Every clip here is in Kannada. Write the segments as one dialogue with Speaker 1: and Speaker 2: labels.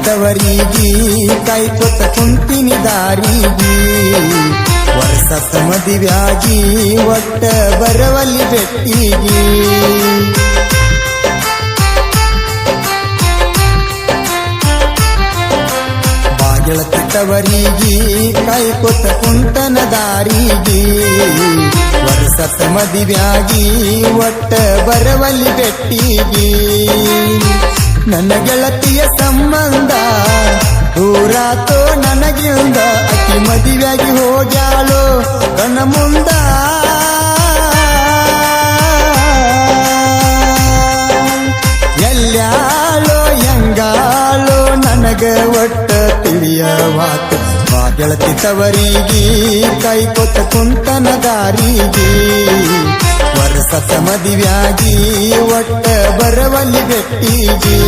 Speaker 1: ತವರಿಗಿ ಕಾಯ್ಕೊತ ಕುಂತಿನಿ ದಾರಿಗಿ ವರ್ಷದ ಮದುವ್ಯಾಗಿ ಒಟ್ಟ ಬರವಲ್ಲಿ ಬೆಟ್ಟಿಗಿ ಗೆಳತಿ ತವರಿಗಿ ಕಾಯ್ಕೊತ ಕುಂತನ ದಾರಿಗಿ ವರ್ಷದ ಮದುವ್ಯಾಗಿ ಒಟ್ಟ ಬರವಲ್ಲಿ ಬೆಟ್ಟಿಗಿ ನನ್ನ ಗೆಳತಿಯ ಸಂಬಂಧ ದೂರಾತೋ ನನಗಿಂದ ಅಕ್ಕಿ ಮದುವೆಯಾಗಿ ಹೋಗ್ಯಾಳೋ ಕಣ್ಣ ಮುಂದ ಎಲ್ಲ್ಯಾಳೋ ಹೆಂಗಾಳೋ ನನಗ ಒಟ್ಟ ತಿಳಿಯವಾತು ಗೆಳತಿ ತವರಿಗಿ ಕಾಯ್ಕೊತ ಕುಂತನ ದಾರಿಗಿ ವರ್ಷದ ಮದುವ್ಯಾಗಿ ಒಟ್ಟ ಬರವಲ್ಲಿ ಬೆಟ್ಟಿಗಿ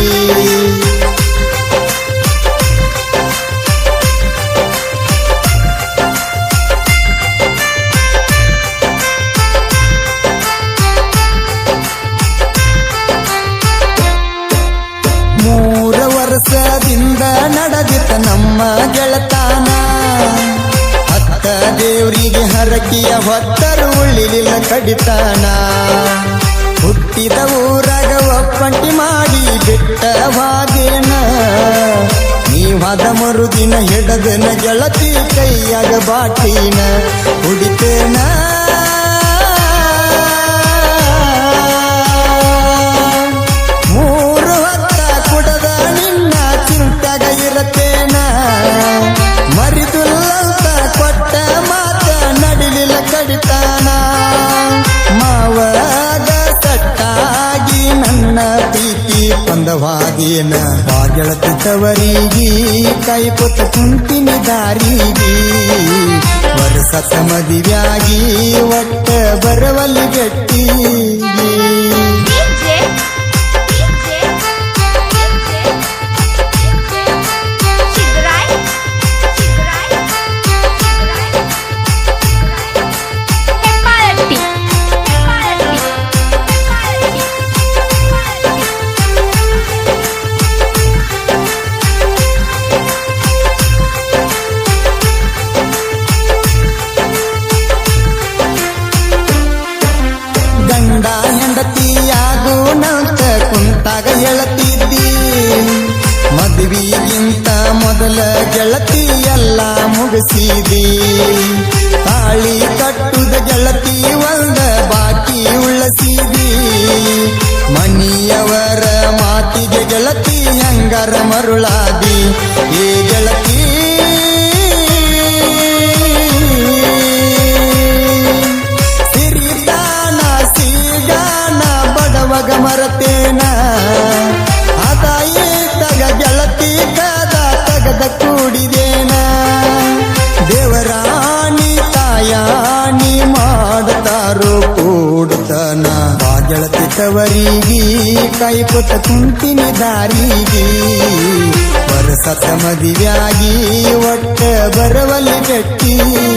Speaker 1: ವರ್ಷದಿಂದ ನಡೆದಿತ್ತ ನಮ್ಮ ಗೆಳತಾನ ಅತ್ತ ದೇವರಿಗೆ ಹರಕಿಯ ಹೊತ್ತರು ಉಳ್ಳಿಲಿಲ್ಲ ಕಡಿತಾನ ಹುಟ್ಟಿದ ಊರಾಗ ಒಪ್ಪಂಟಿ ಮಾಡಿ ಬಿಟ್ಟವಾದೇನ ನೀವಾದ ಮರುದಿನ ಹಿಡದನ ಗೆಳತಿ ಕೈಯಾಗ ಬಾಟಿನ ಹುಡಿತೇನ ಮರಿದುಲ್ಲಂತ ಕೊಟ್ಟ ಮಾತ ನಡಿಲಿಲ್ಲ ಕಡಿತಾನ ಮಾವಾಗ ಸಟ್ಟಾಗಿ ನನ್ನ ಪ್ರೀತಿ ಪಂದವಾದೇನ ಗೆಳತಿ ತವರಿಗಿ ಕಾಯ್ಕೊತ ಕುಂತಿನಿ ದಾರಿಗಿ ವರ್ಷದ ಮದುವ್ಯಾಗಿ ಒಟ್ಟ ಬರವಲ್ಲಿ ಬೆಟ್ಟಿಗಿ ಗಂಡ ಹೆಂಡತಿಯಾಗು ನಂತ ಕುಂತಾಗ ಹೇಳತಿದ್ದಿ ಮದುವೆಗಿಂತ ಮೊದಲ ಗೆಳತಿ ಎಲ್ಲ ಮುಗಿಸಿದಿ ತಾಳಿ ಕಟ್ಟುದ ಗೆಳತಿ ಒಂದ ಬಾಕಿ ಉಳಿಸಿದಿ ಮನಿಯವರ ಮಾತಿಗೆ ಗೆಳತಿ ಹೆಂಗರ ಮರುಳಾದಿ ಏ ಗೆಳತಿ ಬಡವಗ ಮರತೇನ ಅದಾಯಿ ತಗ ಗೆಳತಿ ಕದ ತಗದ ಕೂಡಿದೇನ ದೇವರಾಣಿ ತಾಯಾಣಿ ಮಾಡ್ತಾರೋ ಕೂಡ್ತನ ಗೆಳತಿ ತವರಿಗಿ ಕಾಯ್ಕೊತ ಕುಂತಿನಿ ದಾರಿಗಿ ವರ್ಷದ ಮದುವ್ಯಾಗಿ ಒಟ್ಟ ಬರವಲ್ಲಿ ಬೆಟ್ಟಿಗಿ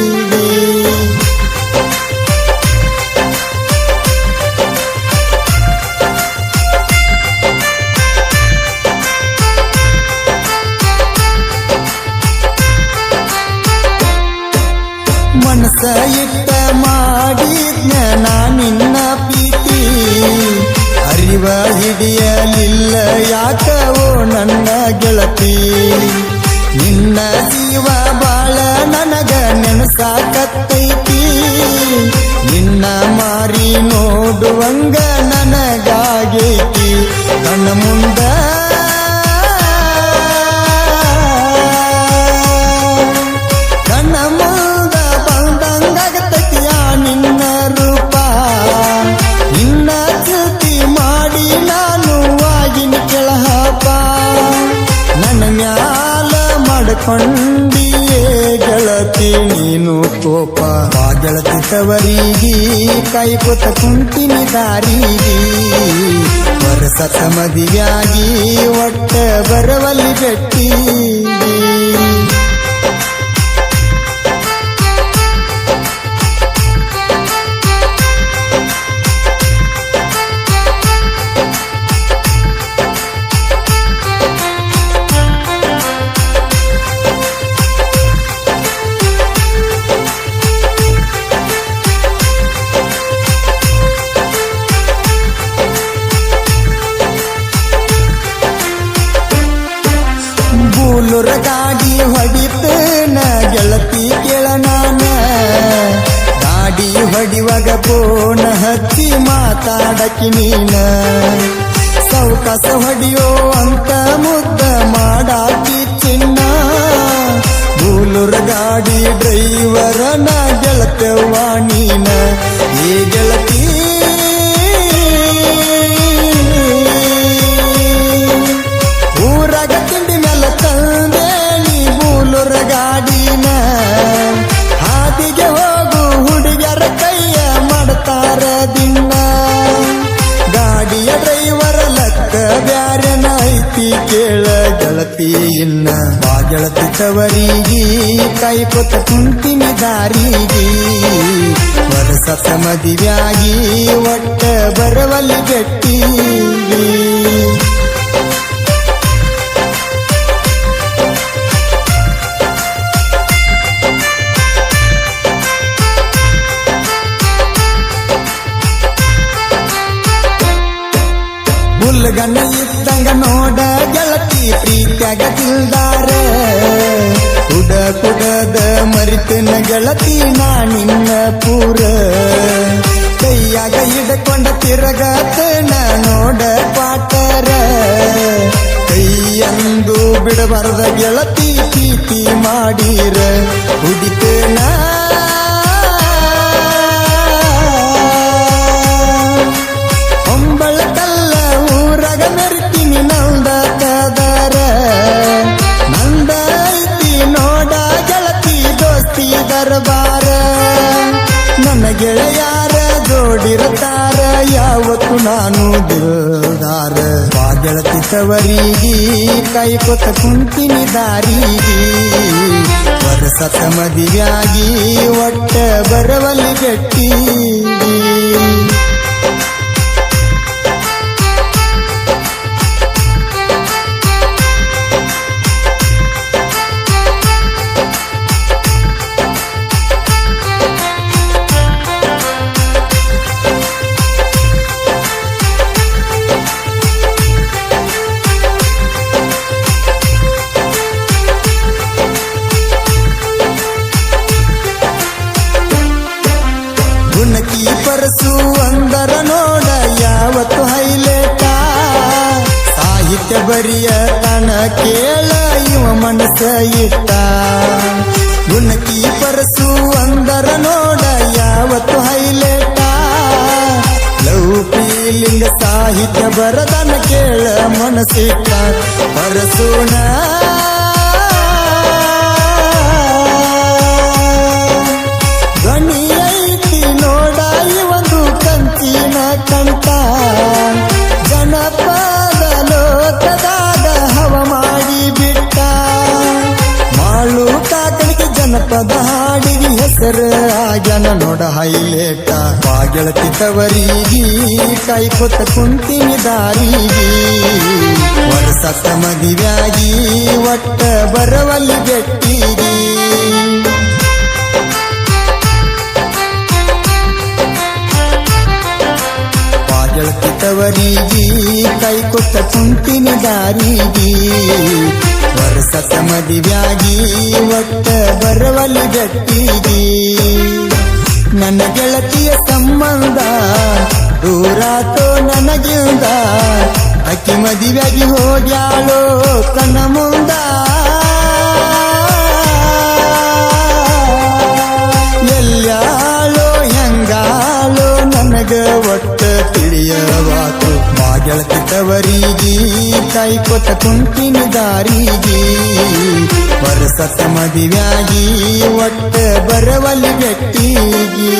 Speaker 1: ಮನಸ ಇಟ್ಟ ಮಾಡಿದ್ನ ನಿನ್ನ ಪ್ರೀತಿ ಅರಿವ ಹಿಡಿಯಲಿಲ್ಲ ಯಾಕವೋ ನನ್ನ ಗೆಳತಿ ನಿನ್ನ ಜೀವ ಬಾಳ ನನಗ ನೆನಸಾಕತ್ತೈತಿ ನಿನ್ನ ಮಾರಿ ನೋಡುವಂಗ ನನಗಾಗೈತಿ ಕಣ್ಣ ಮುಂದ ನಿನ್ನ ರೂಪ ನಿನ್ನ ಚ್ಯುತಿ ಮಾಡಿ ನಾನು ಆಗಿನ ಕೆಳಹಪ ನನ್ನ ಮ್ಯಾಲ ಮಾಡ್ಕೊಂಡಿಯೇ ಗೆಳತಿ ನೀನು ಕೋಪ ಗೆಳತಿ ತವರಿಗಿ ಕಾಯ್ಕೊತ ಕುಂತಿನಿ ದಾರಿಗಿ ವರ್ಷದ ಮದುವ್ಯಾಗಿ ಒಟ್ಟ ಬರವಲ್ಲಿ ಬೆಟ್ಟಿಗಿ ಬೂಲೂರ ಗಾಡಿ ಹೊಡಿತನ ಗೆಳತಿ ಕೇಳ ನಾನ ಗಾಡಿ ಹೊಡಿವಾಗ ಫೋನ್ ಹಚ್ಚಿ ಮಾತಾಡಕಿ ನೀನ ಸೌಕಾಸ ಹೊಡಿಯೋ ಅಂತ ಮುದ್ದ ಮಾಡಾಕಿ ಚಿನ್ನ ಬೂಲೂರ ಗಾಡಿ ಡ್ರೈವರನ ಗೆಳತವ್ವ ನೀನ ಈ ಗೆಳತಿ ಊರಾಗ ತಿಂಡಿ ಮೇಲೆ ತಂದೇಳಿ ಬೂಲೂರ ಗಾಡಿನ ಹಾದಿಗೆ ಹೋಗು ಹುಡುಗರ ಕೈಯ ಮಾಡ್ತಾರ ದಿನ ಗಾಡಿಯ ಡ್ರೈವರ ಲೆಕ್ಕ ಬ್ಯಾರೆನ ಐತಿ ಕೇಳ ಗೆಳತಿ ಇನ್ನ ಬಾ ಗೆಳತಿ ತವರಿಗೆ ಕೈ ಕೊತ್ತ ಕುಂತಿನಿ ದಾರಿಗೆ ವರ್ಷದ ಮದುವೆಯಾಗಿ ಒಟ್ಟ ಬರವಲ್ಲಿ ಗಟ್ಟಿ ಹುಲ್ಗಣ್ಣ ಇದ್ದಂಗ ನೋಡ ಗೆಳತಿ ಪ್ರೀತ್ಯಾಗ ತಿಳ್ದಾರ ಕುಡ ಕುಡದ ಮರಿತನ ಗೆಳತಿ ನಾನಿನ್ನ ಪೂರ ಕೈಯಾಗ ಹಿಡ್ಕೊಂಡ ತಿರಗತನ ನೋಡ ಪಾಟರ ಕೈಯಂದು ಬಿಡಬಾರದ ಗೆಳತಿ ಪ್ರೀತಿ ಮಾಡಿರ ಹುಡಿತನ ಹೊಂಬಳಕಲ್ಲ ಊರಾಗ ಮೆರ್ತೀನಿ ನಂದ ಕದರ ನಂದ ಐತಿ ನೋಡ ಗೆಳತಿ ದೋಸ್ತಿ ದರ್ಬಾರ ನನ್ನ ಗೆಳೆಯಾರ ಜೋಡಿರ್ತಾರ ಯಾವತ್ತು ನಾನು ದಿಲ್ದಾರ ಬಾ ಗೆಳತಿ ತವರಿಗೆ ಕೈ ಕೊತ್ತ ಕುಂತಿನಿ ದಾರಿಗೆ ವರ್ಷದ ಮದುವೆಯಾಗಿ ಒಟ್ಟ ಬರವಲ್ಲಿ ಗಟ್ಟಿ ಗುಣಕಿ ಪರಸು ಅಂದರ ನೋಡ ಯಾವತ್ತು ಹೈಲೇಟ ಸಾಹಿತ್ಯ ಬರಿಯ ತನ ಕೇಳ ಇವ ಮನಸ್ಸ ಇಟ್ಟ ಗುಣಕಿ ಪರಸು ಅಂದರ ನೋಡ ಯಾವತ್ತು ಹೈಲೇಟ ಲವ್ ಫೀಲಿಂಗ ಸಾಹಿತ್ಯ ಬರದನ ಕೇಳ ಮನಸ್ಸಿಟ್ಟ ಪರಸುನ ಗಣಿ ಐತಿ ನೋಡ ಇವೊಂದು ಕಂಚಿನ ಕಂಠ ಜನಪದ ಲೋಕದಾಗ ಹವ ಮಾಡಿ ಬಿಟ್ಟ ಮಾಳು ಕಾಕನಿಗೆ ಜನಪದ ಹಾಡಿಗೆ ಹೆಸರು ಆಗ್ಯಾನ ನೋಡ ಹೈಲೇಟ ಬಾ ಗೆಳತಿ ತವರಿಗೆ ಕೈ ಕೊತ್ತ ಕುಂತಿನಿ ದಾರಿಗೆ ವರ್ಷದ ಮದುವೆಯಾಗಿ ಒಟ್ಟ ಬರವಲ್ಲಿ ಗಟ್ಟಿಗೆ ಗೆಳತಿ ತವರಿಗೆ ಕೈ ಕೊತ್ತ ಕುಂತಿನಿ ದಾರಿಗೆ ವರ್ಷದ ಮದುವೆಯಾಗಿ ಒಟ್ಟ ಬರವಲ್ಲಿ ಗಟ್ಟಿಗೆ ನನ್ನ ಗೆಳತಿಯ ಸಂಬಂಧ ದೂರಾತೋ ನನಗಿಂದ ಅಕ್ಕಿ ಮದುವೆಯಾಗಿ ಹೋಗ್ಯಾಳೋ ಕಣ್ಣ ಮುಂದ ಎಲ್ಲಾಳೋ ಹೆಂಗಾಳೋ ನನಗ ಒಟ್ಟ ತಿಳಿಯವಾತು ಬಾ ಗೆಳತಿ ತವರಿಗೆ ಕೈ ಕೊತ್ತ ಕುಂತಿನಿ ದಾರಿಗೆ ವರ್ಷದ ಮದುವೆಯಾಗಿ ಒಟ್ಟ ಬರವಲ್ಲಿ ಗಟ್ಟಿಗೆ